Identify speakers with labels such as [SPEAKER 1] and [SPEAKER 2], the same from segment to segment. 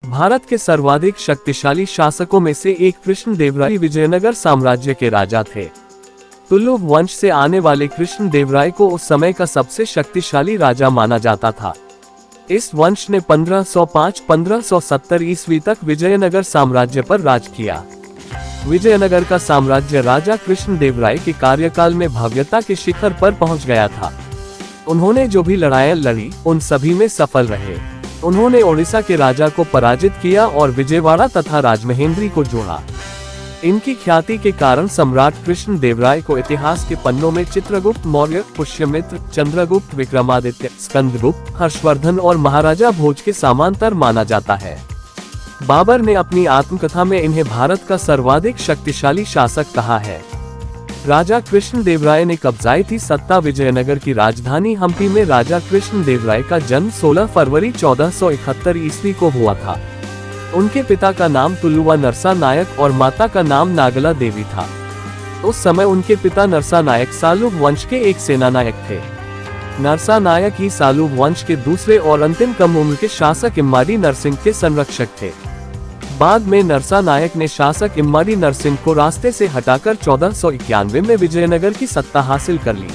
[SPEAKER 1] भारत के सर्वाधिक शक्तिशाली शासकों में से एक कृष्णदेवराय विजयनगर साम्राज्य के राजा थे। तुलुव वंश से आने वाले कृष्णदेवराय को उस समय का सबसे शक्तिशाली राजा माना जाता था। इस वंश ने 1505-1570 ईस्वी तक विजयनगर साम्राज्य पर राज किया। विजयनगर का साम्राज्य राजा कृष्णदेवराय के कार्यकाल में भव्यता के शिखर पर पहुंच गया था। उन्होंने जो भी लड़ाइयां लड़ी उन सभी में सफल रहे। उन्होंने ओडिशा के राजा को पराजित किया और विजयवाड़ा तथा राजमहेंद्री को जोड़ा। इनकी ख्याति के कारण सम्राट कृष्णदेवराय को इतिहास के पन्नों में चित्रगुप्त मौर्य, पुष्यमित्र, चंद्रगुप्त, विक्रमादित्य, स्कंदगुप्त, हर्षवर्धन और महाराजा भोज के समांतर माना जाता है। बाबर ने अपनी आत्मकथा में इन्हें भारत का सर्वाधिक शक्तिशाली शासक कहा है। राजा कृष्णदेवराय ने कब्जाई थी सत्ता। विजयनगर की राजधानी हम्पी में राजा कृष्णदेवराय का जन्म 16 फरवरी 1471 ईस्वी को हुआ था। उनके पिता का नाम तुलुवा नरसा नायक और माता का नाम नागला देवी था। उस समय उनके पिता नरसा नायक सालुव वंश के एक सेनानायक थे। नरसा नायक ही सालुव वंश के दूसरे और अंतिम कम उम्र के शासक इम्माडी नरसिंह के संरक्षक थे। बाद में नरसा नायक ने शासक इम्माडी नरसिंह को रास्ते से हटाकर 1491 में विजयनगर की सत्ता हासिल कर ली।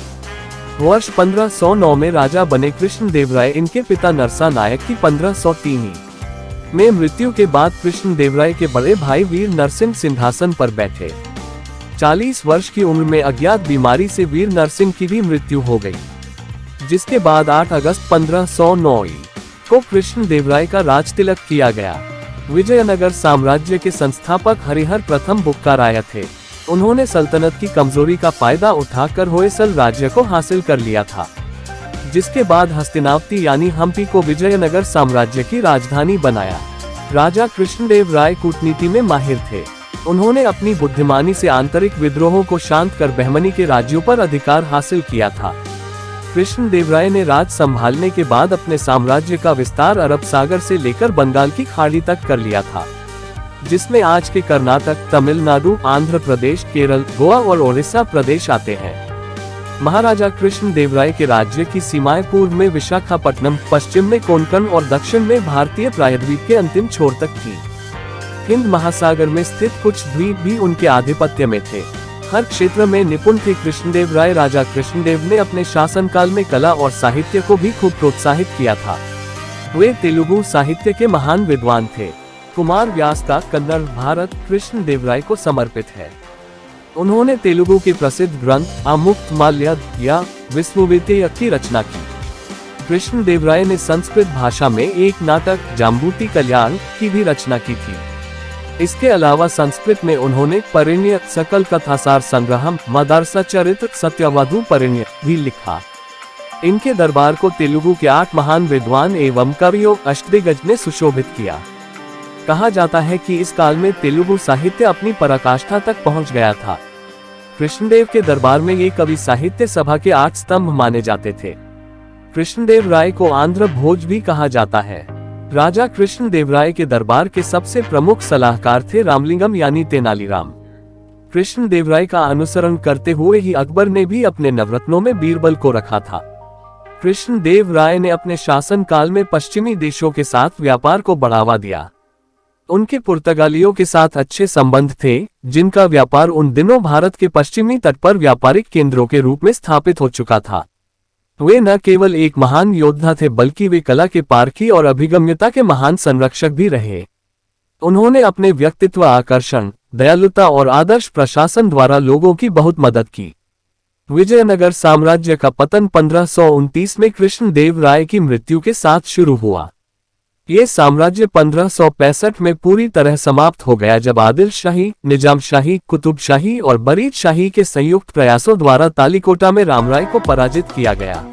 [SPEAKER 1] वर्ष 1509 में राजा बने कृष्णदेवराय। इनके पिता नरसा नायक की 1503 में मृत्यु के बाद कृष्णदेवराय के बड़े भाई वीर नरसिंह सिंहासन पर बैठे। 40 वर्ष की उम्र में अज्ञात बीमारी से वीर नरसिंह की भी मृत्यु हो गई, जिसके बाद 8 अगस्त 1509 को कृष्णदेवराय का राज तिलक किया गया। विजयनगर साम्राज्य के संस्थापक हरिहर प्रथम बुक्काराय थे। उन्होंने सल्तनत की कमजोरी का फायदा उठाकर होयसल राज्य को हासिल कर लिया था, जिसके बाद हस्तिनावती यानी हम्पी को विजयनगर साम्राज्य की राजधानी बनाया। राजा कृष्णदेवराय कूटनीति में माहिर थे। उन्होंने अपनी बुद्धिमानी से आंतरिक विद्रोहों को शांत कर बहमनी के राज्यों पर अधिकार हासिल किया था। कृष्णदेवराय ने राज संभालने के बाद अपने साम्राज्य का विस्तार अरब सागर से लेकर बंगाल की खाड़ी तक कर लिया था, जिसमें आज के कर्नाटक, तमिलनाडु, आंध्र प्रदेश, केरल, गोवा और ओडिशा प्रदेश आते हैं। महाराजा कृष्णदेवराय के राज्य की सीमाएं पूर्व में विशाखापट्टनम, पश्चिम में कोंकण और दक्षिण में भारतीय प्रायद्वीप के अंतिम छोर तक थी। हिंद महासागर में स्थित कुछ द्वीप भी उनके आधिपत्य में थे। हर क्षेत्र में निपुण थे कृष्णदेवराय। राजा कृष्णदेव ने अपने शासनकाल में कला और साहित्य को भी खूब प्रोत्साहित किया था। वे तेलुगु साहित्य के महान विद्वान थे। कुमार व्यास का कन्नड़ भारत कृष्णदेवराय को समर्पित है। उन्होंने तेलुगु के प्रसिद्ध ग्रंथ आमुक्तमाल्यद या विश्वविद्या की रचना की। कृष्णदेवराय ने संस्कृत भाषा में एक नाटक जाम्बूति कल्याण की भी रचना की थी। इसके अलावा संस्कृत में उन्होंने परिण्य, सकल कथासार संग्रहम, मदरसा चरित्र, सत्यवधू परिण्य भी लिखा। इनके दरबार को तेलुगु के 8 महान विद्वान एवं कवियों अष्टदिग्गज ने सुशोभित किया। कहा जाता है कि इस काल में तेलुगु साहित्य अपनी पराकाष्ठा तक पहुंच गया था। कृष्णदेव के दरबार में ये कवि साहित्य सभा के 8 स्तंभ माने जाते थे। कृष्णदेवराय को आंध्र भोज भी कहा जाता है। राजा कृष्णदेवराय के दरबार के सबसे प्रमुख सलाहकार थे रामलिंगम यानी तेनालीराम। कृष्णदेवराय का अनुसरण करते हुए ही अकबर ने भी अपने नवरत्नों में बीरबल को रखा था। कृष्णदेवराय ने अपने शासन काल में पश्चिमी देशों के साथ व्यापार को बढ़ावा दिया। उनके पुर्तगालियों के साथ अच्छे संबंध थे, जिनका व्यापार उन दिनों भारत के पश्चिमी तट पर व्यापारिक केंद्रों के रूप में स्थापित हो चुका था। वे न केवल एक महान योद्धा थे, बल्कि वे कला के पारखी और अभिगम्यता के महान संरक्षक भी रहे। उन्होंने अपने व्यक्तित्व, आकर्षण, दयालुता और आदर्श प्रशासन द्वारा लोगों की बहुत मदद की। विजयनगर साम्राज्य का पतन 1529 में कृष्णदेवराय की मृत्यु के साथ शुरू हुआ। ये साम्राज्य 1565 में पूरी तरह समाप्त हो गया, जब आदिल शाही, निजाम शाही, कुतुब शाही और बरीद शाही के संयुक्त प्रयासों द्वारा तालिकोटा में रामराय को पराजित किया गया।